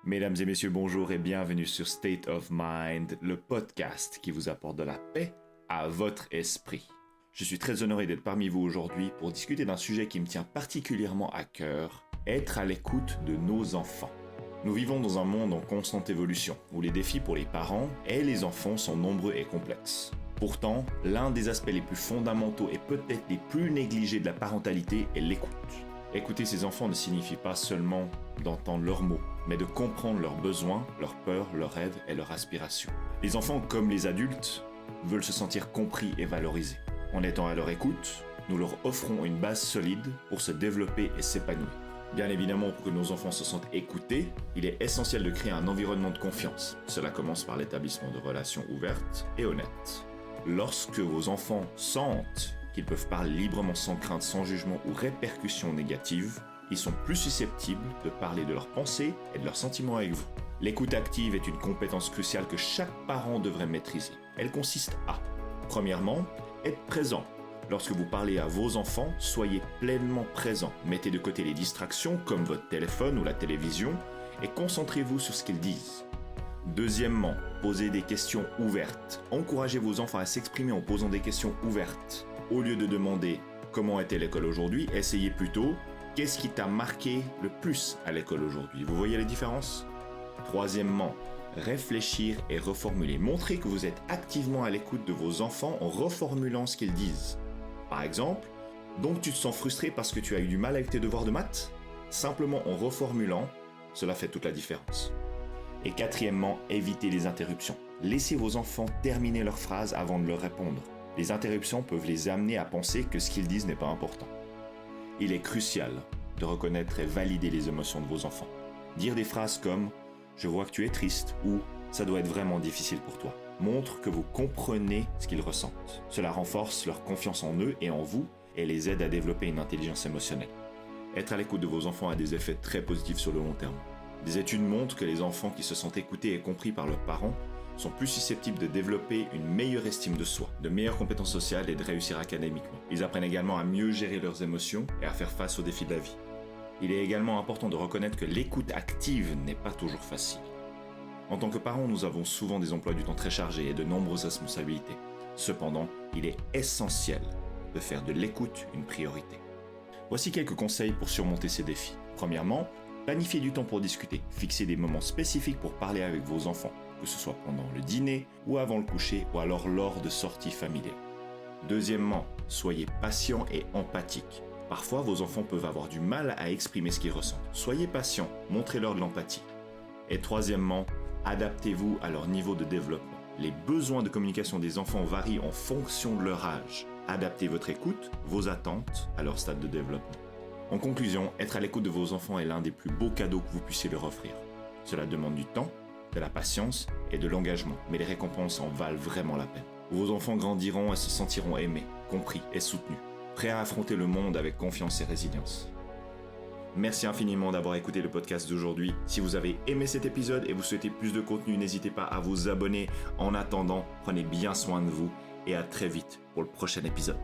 Mesdames et messieurs, bonjour et bienvenue sur State of Mind, le podcast qui vous apporte de la paix à votre esprit. Je suis très honoré d'être parmi vous aujourd'hui pour discuter d'un sujet qui me tient particulièrement à cœur, être à l'écoute de nos enfants. Nous vivons dans un monde en constante évolution, où les défis pour les parents et les enfants sont nombreux et complexes. Pourtant, l'un des aspects les plus fondamentaux et peut-être les plus négligés de la parentalité est l'écoute. Écouter ses enfants ne signifie pas seulement d'entendre leurs mots, mais de comprendre leurs besoins, leurs peurs, leurs rêves et leurs aspirations. Les enfants, comme les adultes, veulent se sentir compris et valorisés. En étant à leur écoute, nous leur offrons une base solide pour se développer et s'épanouir. Bien évidemment, pour que nos enfants se sentent écoutés, il est essentiel de créer un environnement de confiance. Cela commence par l'établissement de relations ouvertes et honnêtes. Lorsque vos enfants sentent qu'ils peuvent parler librement sans crainte, sans jugement ou répercussions négatives, ils sont plus susceptibles de parler de leurs pensées et de leurs sentiments avec vous. L'écoute active est une compétence cruciale que chaque parent devrait maîtriser. Elle consiste à, premièrement, être présent. Lorsque vous parlez à vos enfants, soyez pleinement présent. Mettez de côté les distractions comme votre téléphone ou la télévision et concentrez-vous sur ce qu'ils disent. Deuxièmement, posez des questions ouvertes. Encouragez vos enfants à s'exprimer en posant des questions ouvertes. Au lieu de demander « Comment était l'école aujourd'hui ?», essayez plutôt « Qu'est-ce qui t'a marqué le plus à l'école aujourd'hui ?» Vous voyez les différences ? Troisièmement, réfléchir et reformuler. Montrez que vous êtes activement à l'écoute de vos enfants en reformulant ce qu'ils disent. Par exemple, « Donc tu te sens frustré parce que tu as eu du mal avec tes devoirs de maths ?» Simplement en reformulant, cela fait toute la différence. Et quatrièmement, évitez les interruptions. Laissez vos enfants terminer leurs phrases avant de leur répondre. Les interruptions peuvent les amener à penser que ce qu'ils disent n'est pas important. Il est crucial de reconnaître et valider les émotions de vos enfants. Dire des phrases comme « Je vois que tu es triste » ou « Ça doit être vraiment difficile pour toi » montre que vous comprenez ce qu'ils ressentent. Cela renforce leur confiance en eux et en vous et les aide à développer une intelligence émotionnelle. Être à l'écoute de vos enfants a des effets très positifs sur le long terme. Des études montrent que les enfants qui se sentent écoutés et compris par leurs parents sont plus susceptibles de développer une meilleure estime de soi, de meilleures compétences sociales et de réussir académiquement. Ils apprennent également à mieux gérer leurs émotions et à faire face aux défis de la vie. Il est également important de reconnaître que l'écoute active n'est pas toujours facile. En tant que parents, nous avons souvent des emplois du temps très chargés et de nombreuses responsabilités. Cependant, il est essentiel de faire de l'écoute une priorité. Voici quelques conseils pour surmonter ces défis. Premièrement, planifiez du temps pour discuter. Fixez des moments spécifiques pour parler avec vos enfants, que ce soit pendant le dîner ou avant le coucher ou alors lors de sorties familiales. Deuxièmement, soyez patient et empathique. Parfois, vos enfants peuvent avoir du mal à exprimer ce qu'ils ressentent. Soyez patient, montrez-leur de l'empathie. Et troisièmement, adaptez-vous à leur niveau de développement. Les besoins de communication des enfants varient en fonction de leur âge. Adaptez votre écoute, vos attentes à leur stade de développement. En conclusion, être à l'écoute de vos enfants est l'un des plus beaux cadeaux que vous puissiez leur offrir. Cela demande du temps, de la patience et de l'engagement, mais les récompenses en valent vraiment la peine. Vos enfants grandiront et se sentiront aimés, compris et soutenus, prêts à affronter le monde avec confiance et résilience. Merci infiniment d'avoir écouté le podcast d'aujourd'hui. Si vous avez aimé cet épisode et vous souhaitez plus de contenu, n'hésitez pas à vous abonner. En attendant, prenez bien soin de vous et à très vite pour le prochain épisode.